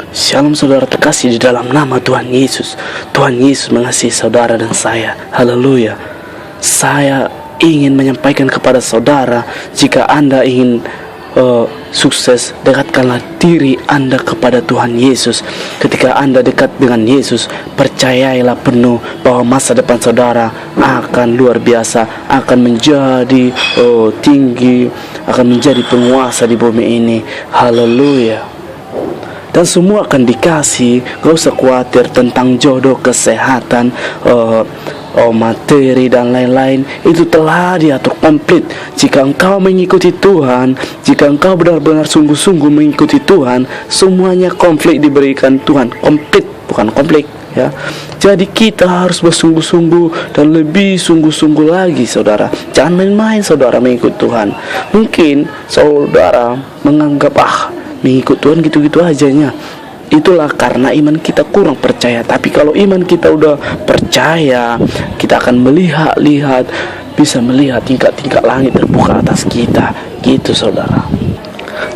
Shalom saudara terkasih di dalam nama Tuhan Yesus. Tuhan Yesus mengasihi saudara dan saya. Haleluya. Saya ingin menyampaikan kepada saudara, jika Anda ingin sukses, dekatkanlah diri Anda kepada Tuhan Yesus. Ketika Anda dekat dengan Yesus, percayailah penuh bahwa masa depan saudara akan luar biasa, akan menjadi tinggi, akan menjadi penguasa di bumi ini. Haleluya. Dan semua akan dikasih. Gak usah khawatir tentang jodoh, kesehatan, materi dan lain-lain. Itu telah diatur komplit. Jika engkau mengikuti Tuhan, jika engkau benar-benar sungguh-sungguh mengikuti Tuhan, semuanya komplit diberikan Tuhan. Komplit, bukan konflik, ya. Jadi kita harus bersungguh-sungguh dan lebih sungguh-sungguh lagi, saudara. Jangan main-main saudara mengikut Tuhan. Mungkin saudara menganggap mengikut Tuhan gitu-gitu ajanya. Itulah karena iman kita kurang percaya. Tapi kalau iman kita udah percaya, kita akan melihat, bisa melihat tingkat-tingkat langit terbuka atas kita. Gitu saudara.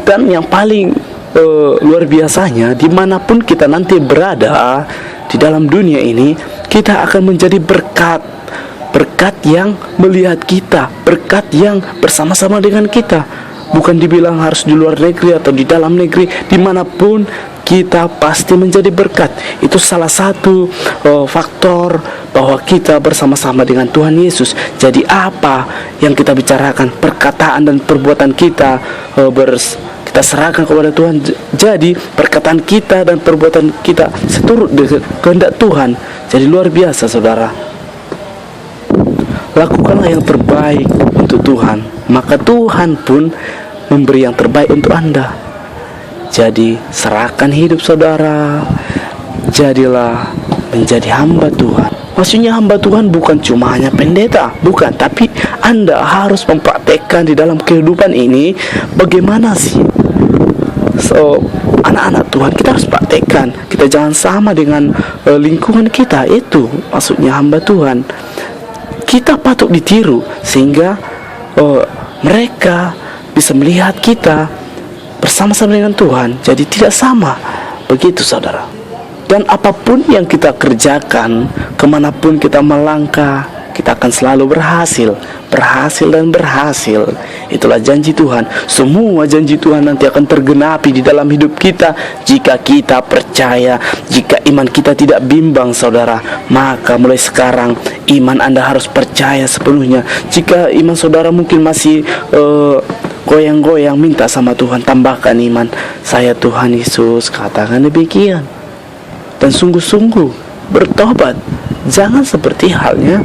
Dan yang paling luar biasanya, dimanapun kita nanti berada di dalam dunia ini, kita akan menjadi berkat. Berkat yang melihat kita, berkat yang bersama-sama dengan kita. Bukan dibilang harus di luar negeri atau di dalam negeri, dimanapun kita pasti menjadi berkat. Itu salah satu faktor bahwa kita bersama-sama dengan Tuhan Yesus. Jadi apa yang kita bicarakan, perkataan dan perbuatan kita kita serahkan kepada Tuhan. Jadi perkataan kita dan perbuatan kita seturut dengan kehendak Tuhan. Jadi luar biasa saudara. Lakukanlah yang terbaik untuk Tuhan, maka Tuhan pun memberi yang terbaik untuk Anda. Jadi serahkan hidup saudara, jadilah menjadi hamba Tuhan. Maksudnya hamba Tuhan bukan cuma hanya pendeta, bukan, tapi Anda harus mempraktekkan di dalam kehidupan ini bagaimana sih anak-anak Tuhan. Kita harus praktekkan. Kita jangan sama dengan lingkungan kita. Itu maksudnya hamba Tuhan. Kita patut ditiru sehingga mereka bisa melihat kita bersama-sama dengan Tuhan. Jadi tidak sama. Begitu saudara. Dan apapun yang kita kerjakan, kemanapun kita melangkah, kita akan selalu berhasil. Berhasil dan berhasil. Itulah janji Tuhan. Semua janji Tuhan nanti akan tergenapi di dalam hidup kita jika kita percaya, jika iman kita tidak bimbang saudara. Maka mulai sekarang iman Anda harus percaya sepenuhnya. Jika iman saudara mungkin masih goyang-goyang, minta sama Tuhan, tambahkan iman. Saya Tuhan Yesus katakan demikian. Dan sungguh-sungguh bertobat. Jangan seperti halnya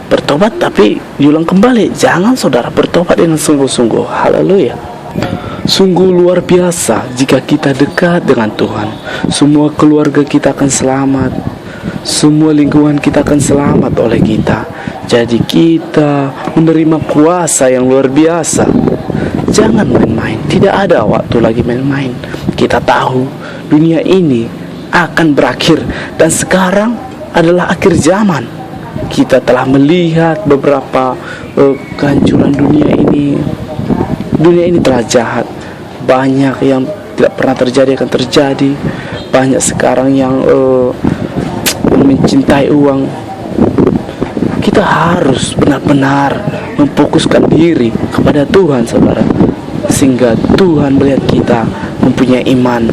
bertobat tapi diulang kembali. Jangan saudara, bertobat dengan sungguh-sungguh. Haleluya. Sungguh luar biasa jika kita dekat dengan Tuhan. Semua keluarga kita akan selamat. Semua lingkungan kita akan selamat oleh kita. Jadi kita menerima kuasa yang luar biasa. Jangan main-main. Tidak ada waktu lagi main-main. Kita tahu dunia ini akan berakhir. Dan sekarang adalah akhir zaman. Kita telah melihat beberapa kehancuran dunia ini. Dunia ini telah jahat. Banyak yang tidak pernah terjadi akan terjadi. Banyak sekarang yang mencintai uang. Kita harus benar-benar memfokuskan diri kepada Tuhan saudara, sehingga Tuhan melihat kita mempunyai iman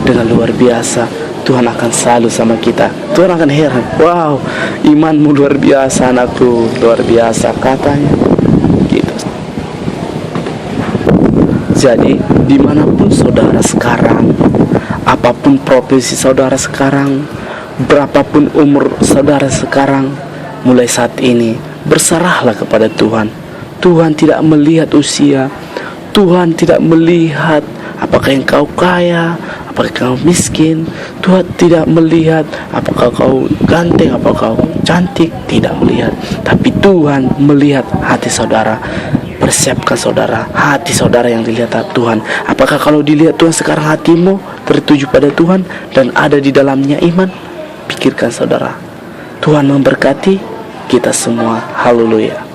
dengan luar biasa. Tuhan akan selalu sama kita. Tuhan akan heran, wow, imanmu luar biasa anakku, luar biasa katanya gitu. Jadi dimanapun saudara sekarang, apapun profesi saudara sekarang, berapapun umur saudara sekarang, mulai saat ini berserahlah kepada Tuhan. Tuhan tidak melihat usia. Tuhan tidak melihat apakah engkau kaya, apakah kau miskin. Tuhan tidak melihat apakah kau ganteng, apakah kau cantik. Tidak melihat. Tapi Tuhan melihat hati saudara. Persiapkan saudara, hati saudara yang dilihat Tuhan. Apakah kalau dilihat Tuhan sekarang hatimu tertuju pada Tuhan dan ada di dalamnya iman? Pikirkan saudara. Tuhan memberkati kita semua. Haleluya.